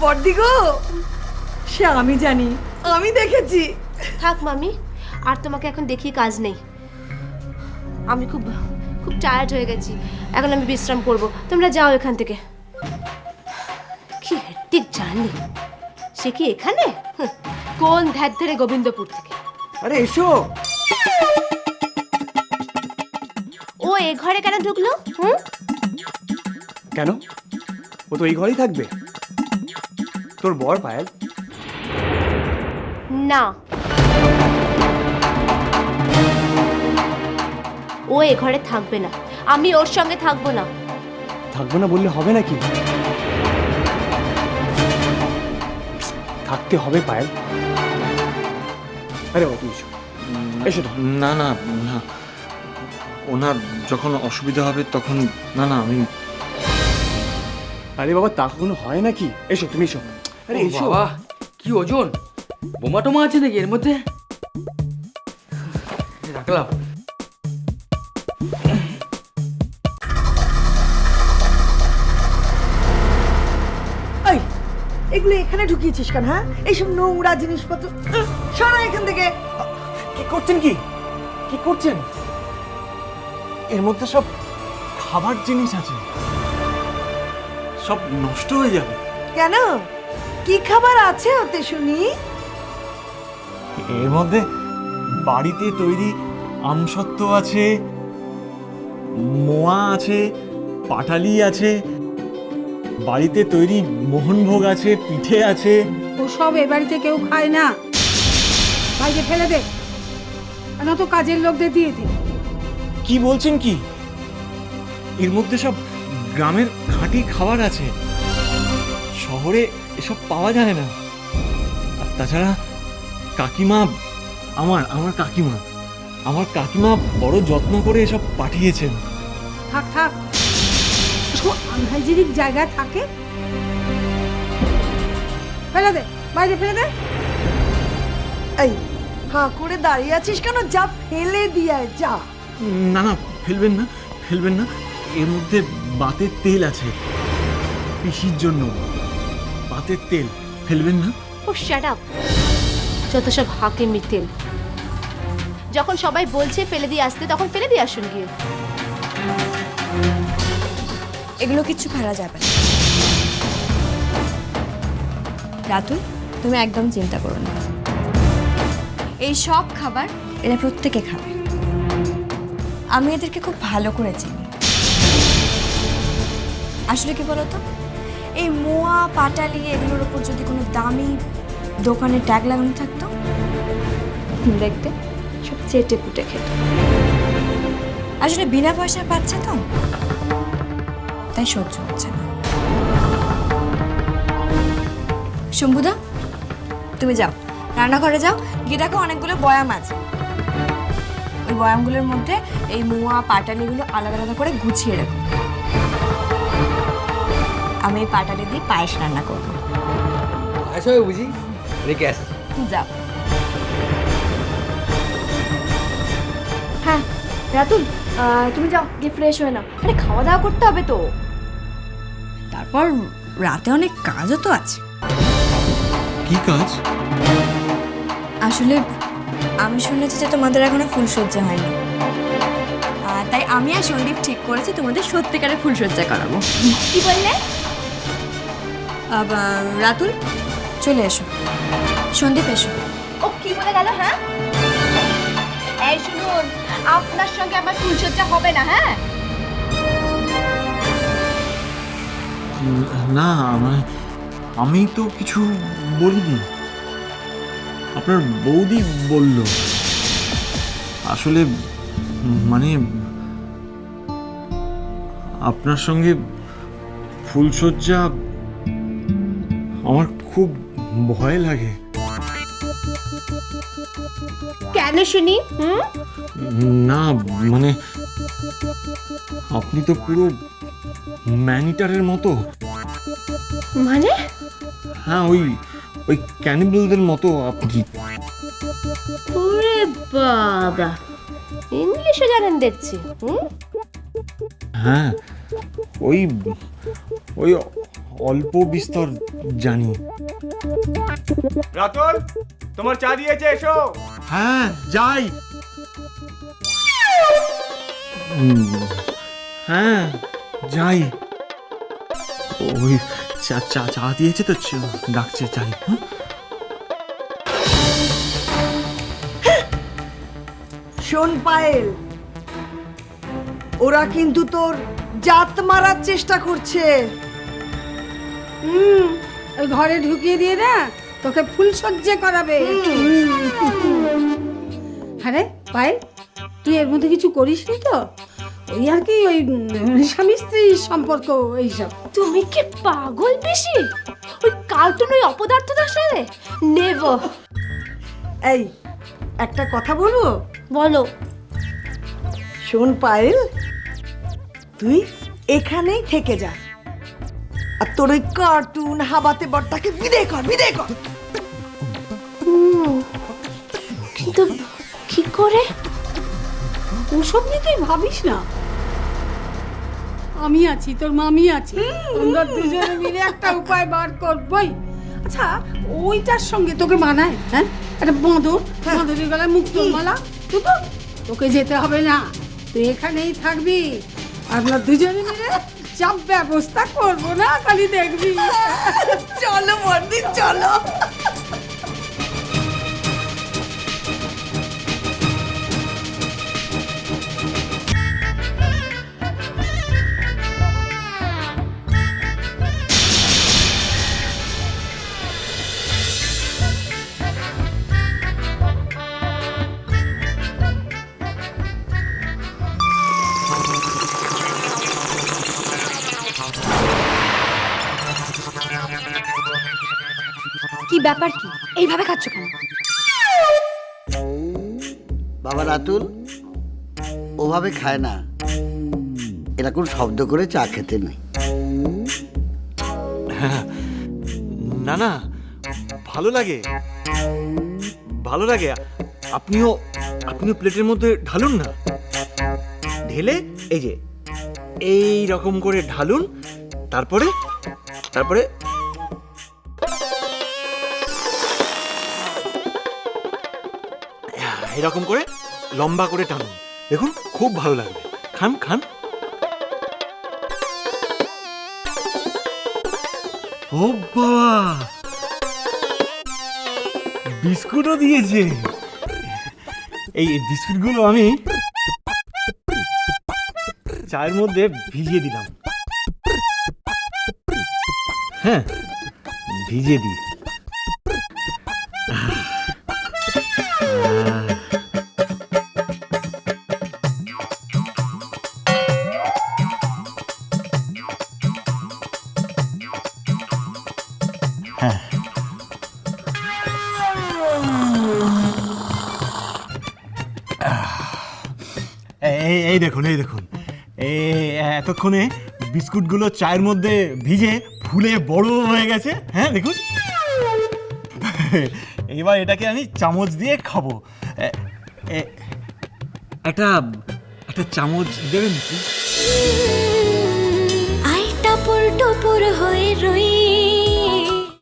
বড়দি গো, সে আমি জানি, আমি দেখেছি। থাক মামি, আর তোমাকে এখন দেখি কাজ নেই। আমি খুব খুব টায়ার্ড হয়ে গেছি, এখন আমি বিশ্রাম করব। তোমরা যাও এখান থেকে। কি হেক্টিক জার্নি! সে কি এখানে? কোন ধ্যাত ধরে গোবিন্দপুর থেকে। আরে এসো। ও এ ঘরে কেন ঢুকলো? কেন? ও তো এই ঘরেই থাকবে। তোর বর পায়েল। না, ও এ ঘরে থাকবে না, আমি ওর সঙ্গে থাকবো না। থাকবো না বললে হবে নাকি? থাকতে হবে পায়েল। আরে বাবা, তুমি এসো। এসো তো। না না না, ওনার যখন অসুবিধা হবে তখন। না না, আমি। আরে বাবা, তা কখনো হয় নাকি? এসো, তুমি এসো। আরে এসো। বাবা, কি ওজন! বোমা টোমা আছে নাকি এর মধ্যে? রাখলাম। এই, এগুলো এখানে ঢুকিয়েছিস কেন? হ্যাঁ, এইসব নোংরা জিনিসপত্র সরা এখান থেকে। কি করছেন? কি কি করছেন? এর মধ্যে সব খাবার জিনিস আছে, সব নষ্ট হয়ে যাবে। কেন? কি খাবার আছে ওতে শুনি? এর মধ্যে বাড়িতে তৈরি আমসত্ত্ব আছে, মোয়া আছে, পাটালি আছে, বাড়িতে তৈরি মোহনভোগ আছে, পিঠে আছে। ওসব এ বাড়িতে কেউ খায় না, বাইরে ফেলে দে, না তো কাজের লোকদের দিয়ে দে। কি বলছেন কি? এর মধ্যে সব গ্রামের খাঁটি খাবার আছে, শহরে এসব পাওয়া যায় না। আর তাছাড়া কাকিমা, আমার কাকিমা বড় যত্ন করে এসব পাঠিয়েছেন। থাক থাক, আনহাইজেনিক জায়গায় থাকে, ফেলে দে, বাইরে ফেলে দে। এই, হাঁ করে দাঁড়িয়ে আছিস কেন? যা ফেলে দিয়ে যা। না না, ফেলবেন না। এর মধ্যে বাতের তেল আছে, পিসির জন্য বাতের তেল। ফেলবেন না। ও শাট আপ! যত সব হাকিমি তেল। যখন সবাই বলছে ফেলে দিয়ে আসতে, তখন ফেলে দিয়ে আসুন গিয়ে। এগুলো কিচ্ছু ফেলা যাবে না। রাতুল, তুমি একদম চিন্তা করো না, এই সব খাবার এরা প্রত্যেকে খাবে। আমি এদেরকে খুব ভালো করে চিনি। আসলে কি বলতো, এই মোয়া পাটালি এগুলোর উপর যদি কোনো দামি দোকানে ট্যাগ লাগানো থাকতো, দেখতে সব চেটে পুটে খেত। আসলে বিনা পয়সা পাচ্ছে তো, তাই সহ্য হচ্ছে না। শম্ভুদা, তুমি যাও রান্নাঘরে, যাও গিয়ে দেখো অনেকগুলো বয়াম আছে। ওই বয়ামগুলোর মধ্যে এই মোয়া পাটালিগুলো আলাদা আলাদা করে গুছিয়ে রাখো। আমি এই পাটালি দিয়ে পায়েস রান্না করবো। আচ্ছা বুঝি, রেখে আসি। যাও। হ্যাঁ রাতুল, তুমি যাও গিয়ে ফ্রেশ হয়ে নাও। আরে খাওয়া দাওয়া করতে হবে তো। তারপর রাতে অনেক কাজও তো আছে। কি কাজ? আসলে আমি শুনেছি যে তোমাদের এখনো ফুলসজ্জা হয়নি, তাই আমি আর সন্দীপ ঠিক করেছি তোমাদের সত্যিকারের ফুলসজ্জা করাবো। কি বললে? রাতুল, চলে এসো। সন্দীপ, এসো। ও কি বলে গেল? হ্যাঁ, এই শুনুন, আপনার সঙ্গে আমার ফুলসজ্জা হবে না। হ্যাঁ, না, আমি তো কিছু বলিনি। আপনার বৌদি বলল। আসলে মানে আপনার সঙ্গে ফুলসজ্জা আমার খুব ভয় লাগে। কেন শুনি? না মানে আপনি তো পুরো ম্যানিটারের মতো। মানে? হ্যাঁ, ওই ক্যানিবলদের মতো আপনি। ওরে বাবা, ইংলিশে জানেন দেখছি। হ্যাঁ, ওই ওই অল্প বিস্তর জানি। রাতুল, তোমার চা দিয়েছে, এসো। হ্যাঁ যাই। হ্যাঁ যাই। ওই চা চা চা দিয়েছে তো ডাকছে, যাই। শোন পায়েল, ওরা কিন্তু তোর জাত মারার চেষ্টা করছে। ওই ঘরে ঢুকিয়ে দিয়ে না তোকে ফুল সজ্জা করাবে। আরে পায়েল, তুই এর মধ্যে কিছু করিসনি তো? ওই আর কি, ওই স্বামী স্ত্রীর সম্পর্ক এইসব। তুমি কি পাগল পিসি? ওই কার্টুন ওই অপদার্থতার সাথে নেভার। এই একটা কথা বলবো? বলো। শোন পায়েল, তুই এখানেই থেকে যা, আর তোর ওই কার্টুন হাবাতে বরটাকে বিদায় কর, বিদায় কর। কিন্তু কি করে? ওসব নিয়ে তুই ভাবিস না, আমি আছি, তোর মামি আছে, আমরা দুজনে মিলে একটা উপায় বার করবই। আচ্ছা, ওইটার সঙ্গে তোকে মানায়? হ্যাঁ, একটা বাঁদর, বাঁদরের গলায় মুক্তোর মালা, তোকে যেতে হবে না, তুই এখানেই থাকবি। আমরা দুজনে মিলে সব ব্যবস্থা করবো না, খালি দেখবি। চলো বর্দি, চলো। কি ব্যাপার, কি এইভাবে খাচ্ছ কেন? বাবা রাতুল ওভাবে খায় না, এরকম শব্দ করে চা খেতে নেই। না না, ভালো লাগে, ভালো লাগে। আপনিও প্লেটের মধ্যে ঢালুন না। ঢেলে এই যে এই রকম করে ঢালুন, তারপরে এরকম করে লম্বা করে টানুন, দেখুন খুব ভালো লাগবে। খান খান। ও বাবা, বিস্কুটও দিয়েছে। এই বিস্কুটগুলো আমি চায়ের মধ্যে ভিজিয়ে দিলাম। হ্যাঁ, ভিজিয়ে দিই। হ্যাঁ, এই দেখুন, এই দেখুন, এতক্ষণে বিস্কুটগুলো চায়ের মধ্যে ভিজে ফুলে বড় হয়ে গেছে। হ্যাঁ দেখুন, এবার এটাকে আমি চামচ দিয়ে খাবো। একটা চামচ দেবেন? আই টাপুর টুপুর হয়ে রই